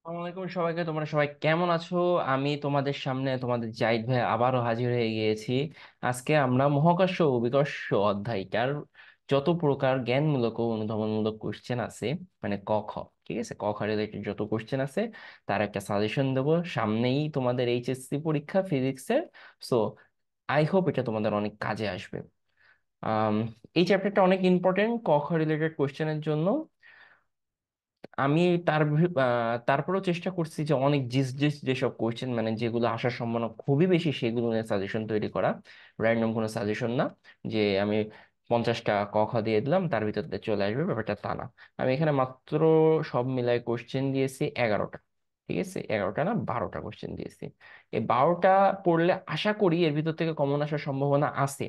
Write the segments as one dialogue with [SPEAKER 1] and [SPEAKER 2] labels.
[SPEAKER 1] আসসালামু আলাইকুম সবাইকে। তোমরা সবাই কেমন আছো? আমি তোমাদের সামনে তোমাদের জাহিদ ভাই আবারও হাজির হয়ে গিয়েছি। আজকে আমরা মহাকর্ষ ও অভিকর্ষ অধ্যায়টার যত প্রকার জ্ঞানমূলক ও অনুধাবনমূলক কোশ্চেন আছে, মানে ক খ, ঠিক আছে, ক খ রিলেটেড যত কোশ্চেন আছে তার একটা সাজেশন দেবো। সামনেই তোমাদের এইচএসসি পরীক্ষা ফিজিক্সের। সো আই হোপ এটা তোমাদের অনেক কাজে আসবে। আম, এই চ্যাপ্টারটা অনেক ইম্পর্টেন্ট ক খ রিলেটেড কোশ্চেনের জন্য। আমি তারপরেও চেষ্টা করছি যে অনেক জিস জিস যেসব কোয়েশ্চেন, মানে যেগুলো আসার সম্ভাবনা খুবই বেশি, সেগুলো নিয়ে সাজেশন তৈরি করা। র্যান্ডম কোনো সাজেশন না যে আমি 50টা ক খ দিয়ে দিলাম তার ভিতর দিয়ে চলে আসবে, ব্যাপারটা তা না। আমি এখানে মাত্র সব মিলায় কোশ্চেন দিয়েছি 11টা। ঠিক আছে, 11টা না 12টা কোশ্চেন দিয়েছি। এই 12টা পড়লে আশা করি এর ভিতর থেকে কমন আসার সম্ভাবনা আছে।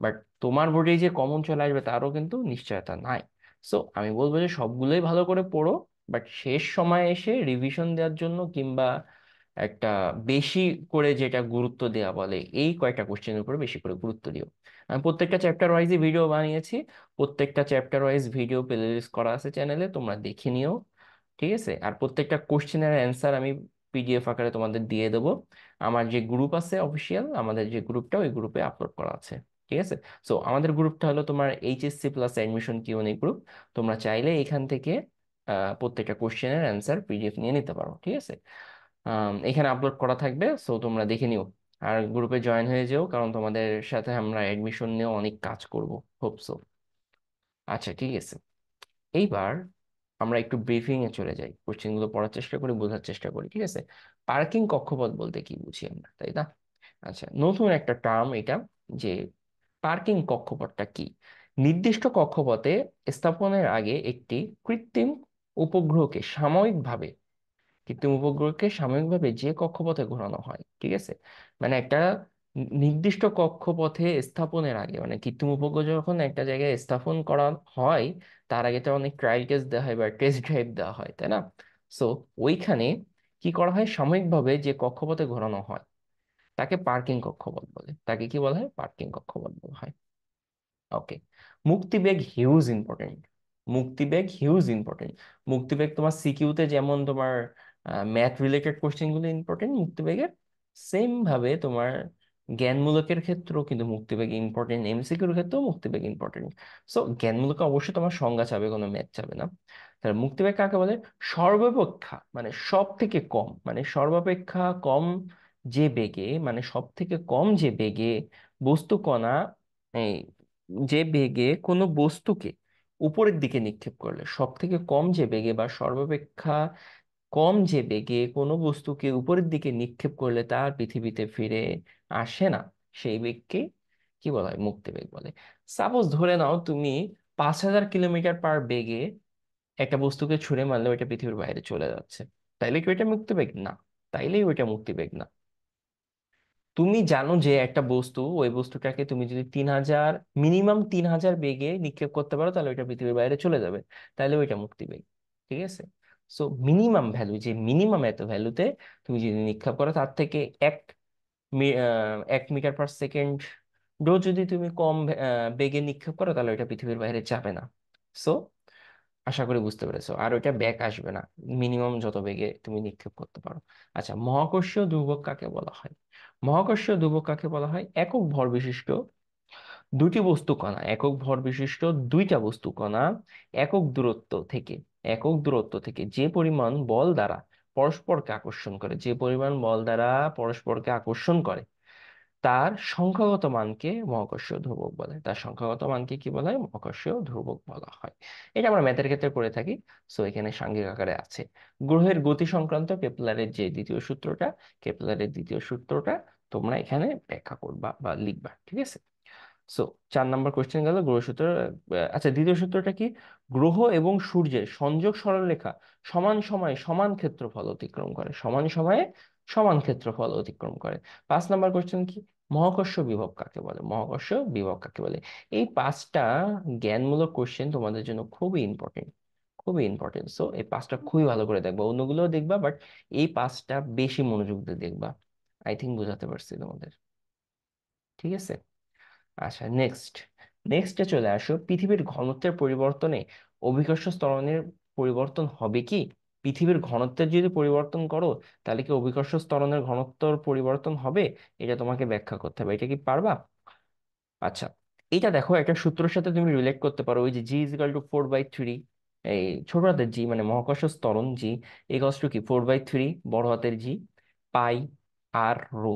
[SPEAKER 1] বাট তোমার বোর্ডে যে কমন চলে আসবে তারও কিন্তু নিশ্চয়তা নাই। সো আমি বলবো যে সবগুলোই ভালো করে পড়ো, বাট শেষ সময় এসে রিভিশন দেওয়ার জন্য কিংবা একটা বেশি করে যেটা গুরুত্ব দেওয়া বলে, এই কয়েকটা কোশ্চেনের উপরে বেশি করে গুরুত্ব দিও। আমি প্রত্যেকটা চ্যাপ্টার ওয়াইজই ভিডিও বানিয়েছি। প্রত্যেকটা চ্যাপ্টার ওয়াইজ ভিডিও প্লেলিস্ট করা আছে চ্যানেলে, তোমরা দেখে নিও। ঠিক আছে, আর প্রত্যেকটা কোশ্চেনের অ্যান্সার আমি পিডিএফ আকারে তোমাদের দিয়ে দেবো। আমার যে গ্রুপ আছে অফিসিয়াল, আমাদের যে গ্রুপটা, ওই গ্রুপে আপলোড করা আছে। ঠিক আছে। সো আমাদের গ্রুপটা হলো তোমার HSC plus admission QnA group. তোমরা চাইলে এখান থেকে প্রত্যেকটা কোশ্চেনের অ্যান্সার পিডিএফ নিয়ে নিতে পারো। ঠিক আছে, এখানে আপলোড করা থাকবে, সো তোমরা দেখে নিও। আর গ্রুপে জয়েন হয়ে যেও, কারণ তোমাদের সাথে আমরা অ্যাডমিশন নিয়েও অনেক কাজ করব। Hope so. আচ্ছা, ঠিক আছে। এইবার আমরা একটু ব্রিফিং এ চলে যাই, কোশ্চেন গুলো পড়ার চেষ্টা করি, বোঝার চেষ্টা করি। ঠিক আছে, পার্কিং কক্ষপথ বলতে কি বুঝি আমরা, তাই না? আচ্ছা, নতুন একটা টার্ম এটা, যে পার্কিং কক্ষপথটা কি। নির্দিষ্ট কক্ষপথে স্থাপনের আগে একটি কৃত্রিম উপগ্রহকে সাময়িকভাবে যে কক্ষপথে ঘোরানো হয়। ঠিক আছে, মানে একটা নির্দিষ্ট কক্ষপথে স্থাপনের আগে, মানে কৃত্রিম উপগ্রহ যখন একটা জায়গায় স্থাপন করা হয়, তার আগে তো অনেক ট্রায়াল টেস্ট দেওয়া হয় বা টেস্ট ড্রাইভ দেওয়া হয়, তাই না? সো ওইখানে কি করা হয়, সাময়িকভাবে যে কক্ষপথে ঘোরানো হয় তাকে পার্কিং কক্ষপথ বলে। তাকে কি বলা হয়? পার্কিং কক্ষপথ বলা হয়। ওকে। মুক্তিবেগ হিউজ ইম্পর্টেন্ট। মুক্তিবেগ হিউজ ইম্পর্টেন্ট। মুক্তিবেগ তোমার সিকিউতে যেমন তোমার ম্যাথ রিলেটেড কোশ্চেন গুলো ইম্পর্টেন্ট মুক্তিবেগের, সেম ভাবে তোমার জ্ঞানমূলকের ক্ষেত্রেও কিন্তু মুক্তিবেগ ইম্পর্টেন্ট, এমসিকিউর ক্ষেত্রেও মুক্তিবেগ ইম্পর্টেন্ট। সো জ্ঞানমূলকে অবশ্যই তোমার সংজ্ঞা চাবে, কোনো ম্যাথ চাবে না। তাহলে মুক্তিবেগ কাকে বলে? সর্বাপেক্ষা মানে সব থেকে কম, মানে সর্বাপেক্ষা কম যে বেগে, মানে সব থেকে কম যে বেগে বস্তু কণা, এই যে বেগে কোনো বস্তুকে উপরের দিকে নিক্ষেপ করলে, সব থেকে কম যে বেগে বা সর্বাপেক্ষা কম যে বেগে কোনো বস্তুকে উপরের দিকে নিক্ষেপ করলে তার পৃথিবীতে ফিরে আসে না, সেই বেগকে কি বলা হয়? মুক্তিবেগ বলে। সাপোজ ধরে নাও তুমি 5000 কিলোমিটার পার বেগে একটা বস্তুকে ছুঁড়ে মারলে ওইটা পৃথিবীর বাইরে চলে যাচ্ছে, তাইলে কি ওইটা মুক্তিবেগ? না, তাইলেই ওইটা মুক্তিবেগ না। তুমি জানো যে একটা বস্তু, ওই বস্তুটাকে তুমি যদি 3000, মিনিমাম 3000 বেগে নিক্ষেপ করতে পারো, তাহলে ওইটা পৃথিবীর বাইরে চলে যাবে, তাহলে ওইটা মুক্তিবেগ। ঠিক আছে। সো মিনিমাম ভ্যালু, যে মিনিমাম এত ভ্যালুতে তুমি যদি নিক্ষেপ করো, তার থেকে 1 মিটার পার সেকেন্ড যদি তুমি কম বেগে নিক্ষেপ করো, তাহলে ওইটা পৃথিবীর বাইরে যাবে না। সো আশা করি বুঝতে পেরেছো, আর ওইটা ব্যাক আসবে না মিনিমাম যত বেগে তুমি নিক্ষেপ করতে পারো। আচ্ছা, মহাকর্ষীয় দুর্ভোগ কাকে বলা হয়? মহাকর্ষীয় দুর্ভোগ কাকে বলা হয়? একক ভর বিশিষ্ট দুটি বস্তু কণা, একক ভর বিশিষ্ট দুইটা বস্তু কণা একক দূরত্ব থেকে যে পরিমাণ বল দ্বারা পরস্পরকে আকর্ষণ করে, যে পরিমাণ বল দ্বারা পরস্পরকে আকর্ষণ করে, তার সংখ্যাগত মানকে মহাকর্ষীয় ধ্রুবক বলে। তার সংখ্যাগত মানকে কি বলা হয়? মহাকর্ষীয় ধ্রুবক বলা হয়। এটা আমরা ম্যাথের ক্ষেত্রে করে থাকি। সো এখানে সাংখ্যিক আকারে আছে। গ্রহের গতি সংক্রান্ত কেপলারের দ্বিতীয় সূত্রটা তোমরা এখানে ব্যাখ্যা করবা বা লিখবা। ঠিক আছে। সো 4 নম্বর কোশ্চেন গেল গ্রহ সূত্র। আচ্ছা, দ্বিতীয় সূত্রটা কি? গ্রহ এবং সূর্যের সংযোগ সরলরেখা সমান সময়ে সমান ক্ষেত্রফল অতিক্রম করে, সমান সময়ে সমান ক্ষেত্রফল অতিক্রম করে। 5 নম্বর কোশ্চেন কি? মহাকর্ষ বিভব কাকে বলে? মহাকর্ষ বিভব কাকে বলে? এই 5টা জ্ঞানমূলক কোশ্চেন তোমাদের জন্য খুবই ইম্পর্টেন্ট, খুবই ইম্পর্টেন্ট। সো এই 5টা খুবই ভালো করে দেখবা, অন্যগুলোও দেখবা, বাট এই 5টা বেশি মনোযোগ দিয়ে দেখবা। আই থিঙ্ক বুঝাতে পারছি তোমাদের। ঠিক আছে। আচ্ছা, নেক্সটে চলে আসো। পৃথিবীর ঘনত্বের পরিবর্তনে অভিকর্ষ ত্বরণের পরিবর্তন হবে কি? পৃথিবীর ঘনত্বের যদি পরিবর্তন করো, তাহলে কি অভিকর্ষ ত্বরণের ঘনত্বর পরিবর্তন হবে? এটা তোমাকে ব্যাখ্যা করতে হবে। এটা কি পারবা? আচ্ছা, এটা দেখো একটা সূত্রের সাথে তুমি রিলেট করতে পারো, ওই যে G = 4/3। এই ছোট হাতের জি মানে মহাকর্ষ ত্বরণ জি ইকুয়ালস টু কি 4/3 বড় হাতের জি পাই আর রো।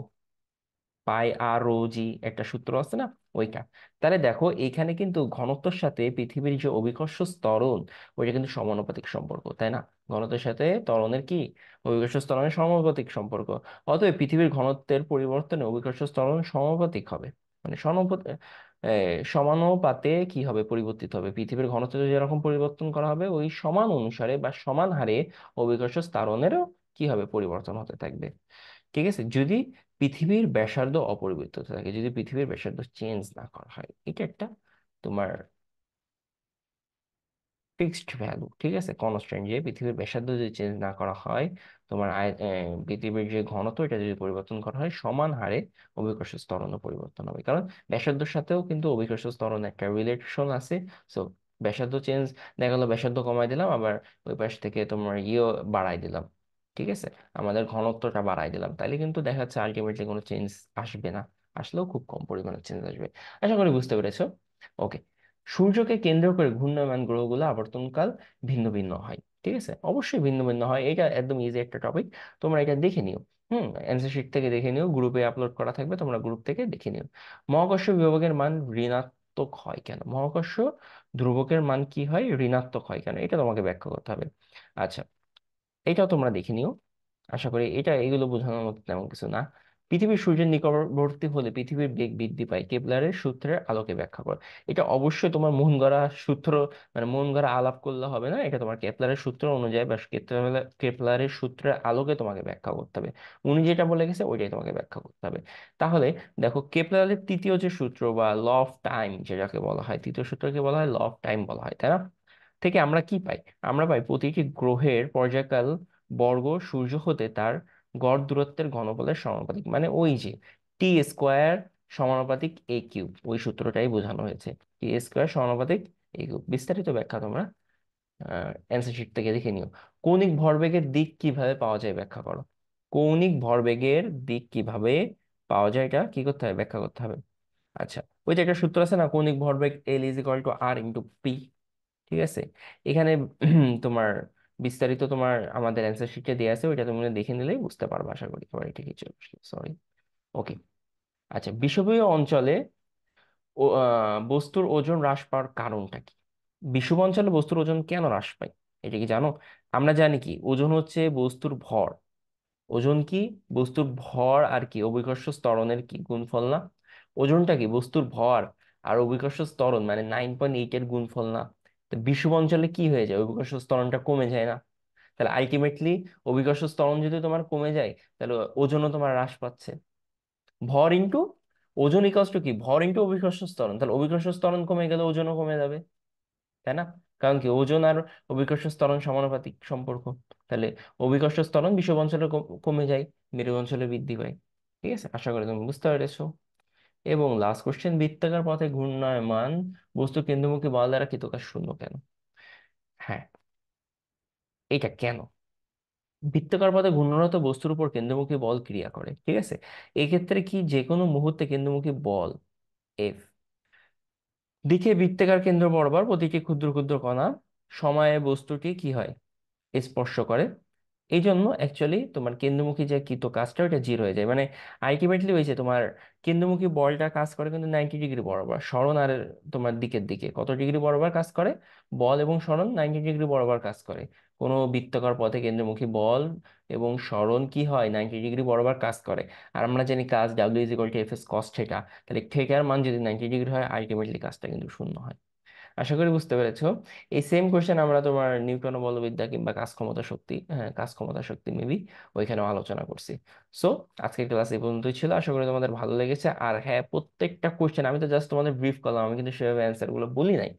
[SPEAKER 1] পাই আর রো জি একটা সূত্র আছে না, ওইটা। তাহলে দেখো এখানে কিন্তু ঘনত্বের সাথে পৃথিবীর যে অভিকর্ষ ত্বরণ, ওইটা কিন্তু সমানুপাতিক সম্পর্ক, তাই না? ঘনত্বের সাথে ত্বরণের কি, অভিকর্ষ ত্বরণের সমানুপাতিক সম্পর্ক। অতএব পৃথিবীর ঘনত্বের পরিবর্তনে অভিকর্ষ ত্বরণ সমানুপাতিক হবে। মানে সমানুপাতে কি হবে, পরিবর্তিত হবে। পৃথিবীর ঘনত্ব যেরকম পরিবর্তন করা হবে, ওই সমান অনুসারে বা সমান হারে অভিকর্ষ ত্বরণেরও কি হবে, পরিবর্তন হতে থাকবে। ঠিক আছে, যদি পৃথিবীর ব্যাসার্ধ অপরিবর্তিত থাকে, যদি পৃথিবীর ব্যাসার্ধ চেঞ্জ না করা হয়, এটা একটা তোমার ফিক্সড ভ্যালু, ঠিক আছে, কনস্ট্যান্ট, যে পৃথিবীর ব্যাসার্ধ যদি চেঞ্জ না করা হয়, তোমার পৃথিবীর যে ঘনত্ব এটা যদি পরিবর্তন করা হয়, সমান হারে অভিকর্ষ ত্বরণও পরিবর্তন হবে। কারণ ব্যাসার্ধের সাথেও কিন্তু অভিকর্ষ ত্বরণ একটা রিলেশন আছে। সো ব্যাসার্ধ চেঞ্জ, দেখা গেলো ব্যাসার্ধ কমাই দিলাম, আবার ওই পাশ থেকে তোমার ইয়েও বাড়াই দিলাম, ঠিক আছে, আমাদের ঘনত্বটা বাড়াই দিলাম, তাইলে কিন্তু দেখা যাচ্ছে আলটিমেটলি কোনো চেঞ্জ আসবে না। আসলেও খুব কম পরিমাণে চেঞ্জ আসবে। আশা করি বুঝতে পেরেছো। ওকে। সূর্যকে কেন্দ্র করে ঘূর্ণায়মান গ্রহগুলো আবর্তনকাল ভিন্ন ভিন্ন হয়, ঠিক আছে, অবশ্যই ভিন্ন ভিন্ন হয়, এটা একদম ইজি একটা টপিক। তোমরা এটা দেখে নিও। অ্যান্সার শিট থেকে দেখে নিও, গ্রুপে আপলোড করা থাকবে, তোমরা গ্রুপ থেকে দেখে নিও। মহাকর্ষ বিভবের মান ঋণাত্মক হয় কেন? মহাকর্ষ ধ্রুবকের মান কি হয়, ঋণাত্মক হয় কেন? এটা তোমাকে ব্যাখ্যা করতে হবে। আচ্ছা, এটাও তোমরা দেখে নিও। আশা করি এটা, এগুলো বোঝানোর মতো তেমন কিছু না। পৃথিবীর সূর্যের নিকটবর্তী হলে পৃথিবীর বেগ বৃদ্ধি পায়, কেপলারের সূত্রের আলোকে ব্যাখ্যা কর। এটা অবশ্যই তোমার মন গড়া সূত্র, মানে মন গড়া আলাপ করলে হবে না, এটা তোমার কেপলারের সূত্র অনুযায়ী বা কেপলারের সূত্রের আলোকে তোমাকে ব্যাখ্যা করতে হবে। উনি যেটা বলে গেছে ওইটাই তোমাকে ব্যাখ্যা করতে হবে। তাহলে দেখো, কেপলারের তৃতীয় যে সূত্র বা ল অফ টাইম যেটাকে বলা হয়, তৃতীয় সূত্রকে বলা হয় ল অফ টাইম বলা হয়, তাই না? থেকে আমরা কি পাই? আমরা পাই প্রতিটি গ্রহের পর্যায়কাল বর্গ সূর্য হতে তার গড় দূরত্বের ঘনফলের সমানুপাতিক, মানে ওই যে T² সমানুপাতিক A³ ওই সূত্রটাই বোঝানো হয়েছে। T² সমানুপাতিক A³ বিস্তারিত ব্যাখ্যা তোমরা অ্যান্সার শিট থেকে দেখে নিও। কৌণিক ভরবেগের দিক কিভাবে পাওয়া যায়, ব্যাখ্যা করো। কৌণিক ভরবেগের দিক কিভাবে পাওয়া যায়, এটা কি করতে হবে, ব্যাখ্যা করতে হবে। আচ্ছা, ওই যে একটা সূত্র আছে না, কৌণিক ভরবেগ L = R × P, ঠিক আছে। এখানে তোমার বিস্তারিত তোমার আমাদের অ্যান্সার শিটে দেওয়া আছে, ওইটা তুমি দেখে নিলেই বুঝতে পারবে আশা করি। আবার এটা কি চলে আসলো, সরি। ওকে। আচ্ছা, বিষুবীয় অঞ্চলে বস্তুর ওজন হ্রাস পাওয়ার কারণটা কি? বিষুব অঞ্চলে বস্তুর ওজন কেন হ্রাস পায়, এটা কি জানো? আমরা জানি কি ওজন হচ্ছে বস্তুর ভর। ওজন কি বস্তুর ভর আর কি অভিকর্ষ ত্বরণের কি গুণফল না? ওজনটা কি বস্তুর ভর আর অভিকর্ষ ত্বরণ মানে 9.8 এর গুণফল না? তো বিষুব অঞ্চলে কি হয়ে যায়, অভিকর্ষ ত্বরণটা কমে যায় না? তাহলে আলটিমেটলি অভিকর্ষ ত্বরণ যদি তোমার কমে যায়, তাহলে ওজনও তোমার হ্রাস পাচ্ছে। ভর ইন্টু ওজন ইকুয়ালস টু কি, ভর ইন্টু অভিকর্ষ ত্বরণ, তাহলে অভিকর্ষ ত্বরণ কমে গেলে ওজনও কমে যাবে, তাই না? কারণ কি ওজন আর অভিকর্ষ ত্বরণ সমানুপাতিক সম্পর্ক। তাহলে অভিকর্ষ ত্বরণ বিষুব অঞ্চলে কমে যায়, মেরু অঞ্চলে বৃদ্ধি পায়। ঠিক আছে, আশা করি তুমি বুঝতে পেরেছো। এবং লাস্ট কোশ্চেন, বৃত্তাকার পথে ঘূর্ণায়মান বস্তু কেন্দ্রমুখী বল দ্বারা কৃতকাজ শূন্য কেন? হ্যাঁ, এটা কেন? বৃত্তাকার পথে ঘূর্ণনরত বস্তুর উপর কেন্দ্রমুখী বল ক্রিয়া করে, ঠিক আছে। এক্ষেত্রে কি যে কোনো মুহূর্তে কেন্দ্রমুখী বল এফ দিকে বৃত্তাকার কেন্দ্র বরাবর প্রতিটি ক্ষুদ্র ক্ষুদ্র কণা সময়ে বস্তুটি কি হয়, স্পর্শ করে। এই জন্য অ্যাকচুয়ালি তোমার কেন্দ্রমুখী যে কৃত কাজটা ওটা জিরো হয়ে যায়, মানে আলটিমেটলি হয়েছে তোমার কেন্দ্রমুখী বলটা কাজ করে কিন্তু 90 ডিগ্রি বরাবর, সরণ আর তোমার দিকের দিকে কত ডিগ্রি বরাবর কাজ করে, বল এবং সরণ 90 ডিগ্রি বরাবর কাজ করে। কোনো বৃত্তাকার পথে কেন্দ্রমুখী বল এবং সরণ কি হয়, 90 ডিগ্রি বরাবর কাজ করে। আর আমরা জানি কাজ W = F(s)cos θ, তাহলে থেটার মান যদি 90 ডিগ্রি হয়, আলটিমেটলি কাজটা কিন্তু শূন্য হয়। আশা করি বুঝতে পেরেছো। এই সেম কোশ্চেন আমরা তোমার নিউটন বলবিদ্যা কিংবা কাজ ক্ষমতা শক্তি, হ্যাঁ কাজ ক্ষমতা শক্তি মেবি ওইখানেও আলোচনা করছি। সো আজকের ক্লাস এই পর্যন্তই ছিল, আশা করি তোমাদের ভালো লেগেছে। আর হ্যাঁ, প্রত্যেকটা কোশ্চেন আমি তো জাস্ট তোমাদের ব্রিফ করলাম, আমি কিন্তু সেভাবে অ্যান্সার গুলো বলি নাই।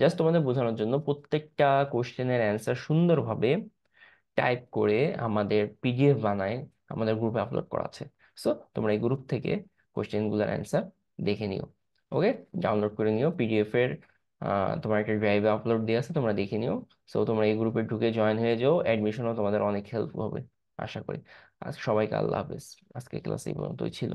[SPEAKER 1] জাস্ট তোমাদের বোঝানোর জন্য প্রত্যেকটা কোশ্চেনের অ্যান্সার সুন্দরভাবে টাইপ করে আমাদের PDF বানায় আমাদের গ্রুপে আপলোড করা আছে। সো তোমরা এই গ্রুপ থেকে কোশ্চেন গুলোর অ্যান্সার দেখে নিও। ওকে, ডাউনলোড করে নিও PDF এর তোমার একটা ড্রাইভে আপলোড দিয়ে আছে, তোমরা দেখে নিও। সো তোমরা এই গ্রুপে ঢুকে জয়েন হয়ে যাও, অ্যাডমিশনও তোমাদের অনেক হেল্প হবে আশা করি। আজ সবাইকে আল্লাহ হাফেজ। আজকে ক্লাস এই পর্যন্তই ছিল।